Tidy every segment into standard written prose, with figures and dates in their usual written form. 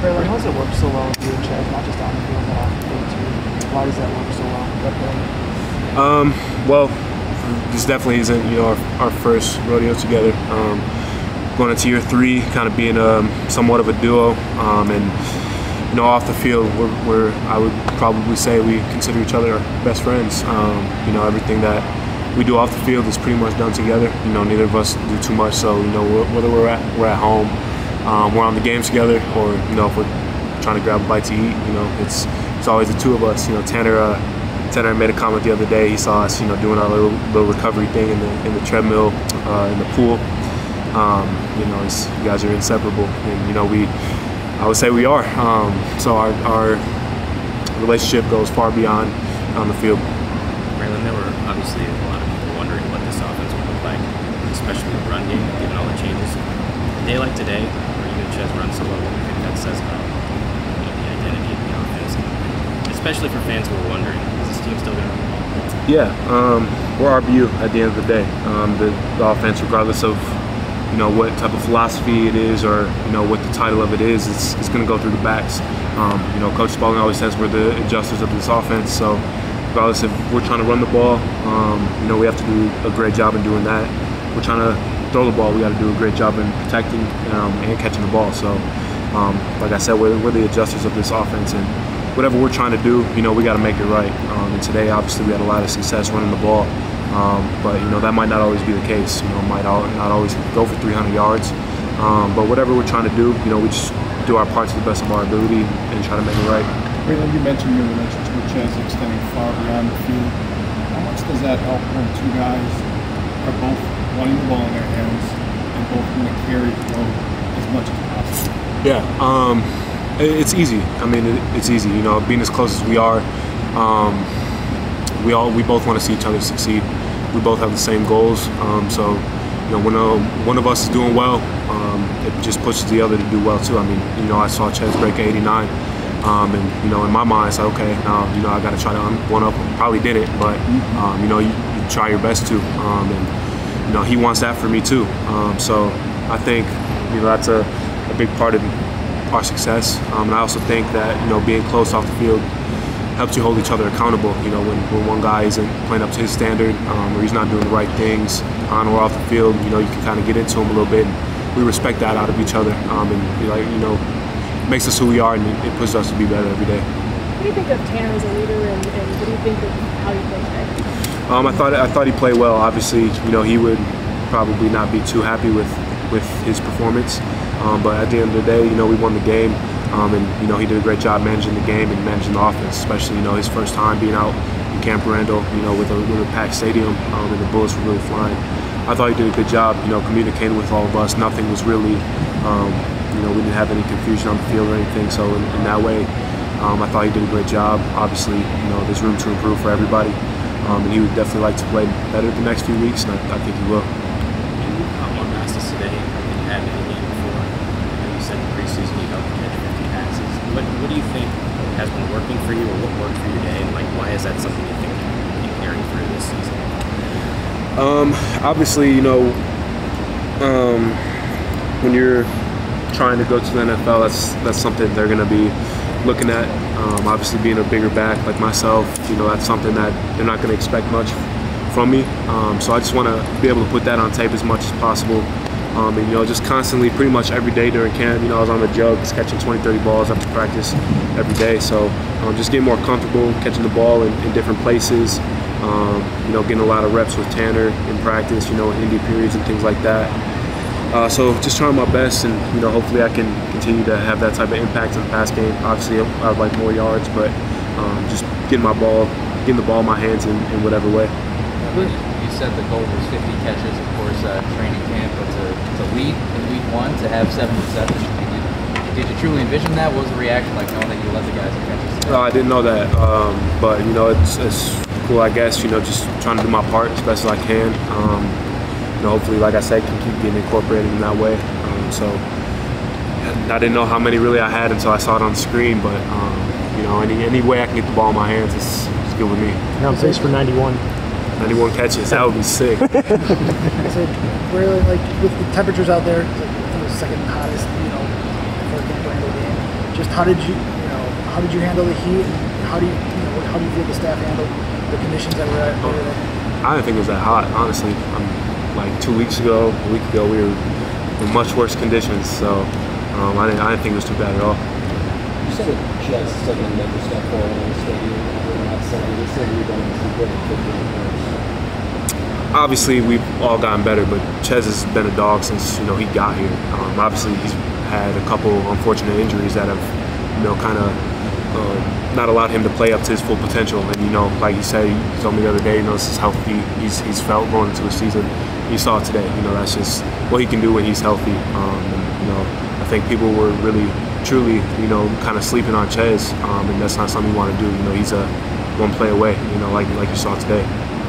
Braelon, how does it work so well with you and Chet, not just on the field, but off the field too? Why does that work so well? Well, this definitely isn't our first rodeo together. Going into year 3, kind of being somewhat of a duo, and off the field, I would probably say we consider each other our best friends. Everything that we do off the field is pretty much done together. Neither of us do too much, so whether we're at home, we're on the games together, or if we're trying to grab a bite to eat, it's always the two of us. Tanner made a comment the other day. He saw us, doing our little recovery thing in the treadmill, in the pool. You guys are inseparable, and I would say we are. So our relationship goes far beyond on the field. Braelon, there were obviously a lot of people wondering what this offense would look like, especially the run game, given all the changes. A day like today, where you and Chez run so well, what do you think that says about the identity of the offense, especially for fans who are wondering, is this team still going to run the ball? Yeah, we're RBU at the end of the day. The offense, regardless of what type of philosophy it is, or what the title of it is, it's going to go through the backs. Coach Spalding always says we're the adjusters of this offense. So regardless if we're trying to run the ball, we have to do a great job in doing that. We're trying to throw the ball, we got to do a great job in protecting and catching the ball. So like I said, we're the adjusters of this offense, and whatever we're trying to do, we got to make it right. And today, obviously, we had a lot of success running the ball. But that might not always be the case. Might not always go for 300 yards. But whatever we're trying to do, we just do our part to the best of our ability and try to make it right. Braelon, you mentioned your relationship with Chez extending far beyond the field. How much does that help when two guys are both wanting the ball in their hands and both want to carry the load as much as possible? Yeah, it's easy. I mean, it's easy. Being as close as we are, we both want to see each other succeed. We both have the same goals. So when one of us is doing well, it just pushes the other to do well too. I mean, I saw Chez break 89, and in my mind, I said, okay, now I got to try to one up him. Probably did it, but you try your best to, and he wants that for me too. So I think that's a big part of our success. And I also think that being close off the field helps you hold each other accountable. When one guy isn't playing up to his standard, or he's not doing the right things on or off the field, you can kind of get into him a little bit. We respect that out of each other, and makes us who we are, and it pushes us to be better every day. What do you think of Tanner as a leader, and what do you think of how he played today? I thought he played well. Obviously, he would probably not be too happy with his performance, but at the end of the day, we won the game. And he did a great job managing the game and managing the offense, especially his first time being out in Camp Randall, with a packed stadium, and the bullets were really flying. I thought he did a good job, communicating with all of us. Nothing was really, we didn't have any confusion on the field or anything. So in that way, I thought he did a great job. Obviously, there's room to improve for everybody, and he would definitely like to play better the next few weeks, and I think he will. On passes today, you had in the game before. You said in preseason you helped catch 50 passes. What do you think has been working for you, or what worked for you today, and why is that something you think you can keep carrying through this season? Obviously, when you're trying to go to the NFL, that's something they're going to be looking at. Obviously, being a bigger back like myself, that's something that they're not going to expect much from me. So I just want to be able to put that on tape as much as possible. And just constantly, pretty much every day during camp, I was on the jugs, catching 20, 30 balls after practice every day. So just getting more comfortable catching the ball in different places. Getting a lot of reps with Tanner in practice, in indie periods and things like that. So just trying my best, and hopefully I can continue to have that type of impact in the pass game. Obviously, I would like more yards, but just getting the ball in my hands in whatever way. You said the goal was 50 catches, of course, training camp, but to lead in week 1, to have 7 receptions, did you truly envision that? What was the reaction like, knowing that you led the guys in catches? No, I didn't know that, but it's cool, I guess. Just trying to do my part as best as I can. Hopefully, like I said, can keep getting incorporated in that way. So I didn't know how many really I had until I saw it on the screen, but any way I can get the ball in my hands is good with me. You're on pace for 91. 91 catches, that would be sick. I said, really, with the temperatures out there, it's the second hottest, for a Camp Randall game. Just how did you handle the heat? And how do you feel the staff handled the conditions that were at? I didn't think it was that hot, honestly. Like 2 weeks ago, a week ago, we were in much worse conditions. So I didn't think it was too bad at all. You said that Chez is taking a major step forward in the stadium. We're not saying you said you're going to see great 15 points. Obviously, we've all gotten better, but Chez has been a dog since he got here. Obviously, he's had a couple unfortunate injuries that have kind of not allowed him to play up to his full potential. And like he said, he told me the other day, this is healthy. He's felt going into a season. You saw it today. That's just what he can do when he's healthy. I think people were really, truly, kind of sleeping on Chez, and that's not something you want to do. He's a one play away. Like you saw today.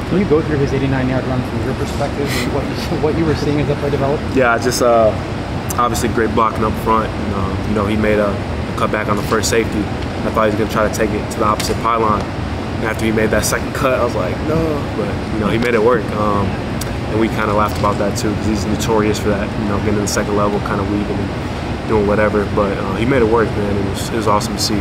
Can you go through his 89-yard run from your perspective and what you were seeing as the play developed? Yeah, just obviously great blocking up front. And, he made a cutback on the first safety. I thought he was going to try to take it to the opposite pylon. And after he made that second cut, I was like, no. But, he made it work. And we kind of laughed about that, too, because he's notorious for that, getting to the second level, kind of weaving and doing whatever. But he made it work, man. It was awesome to see.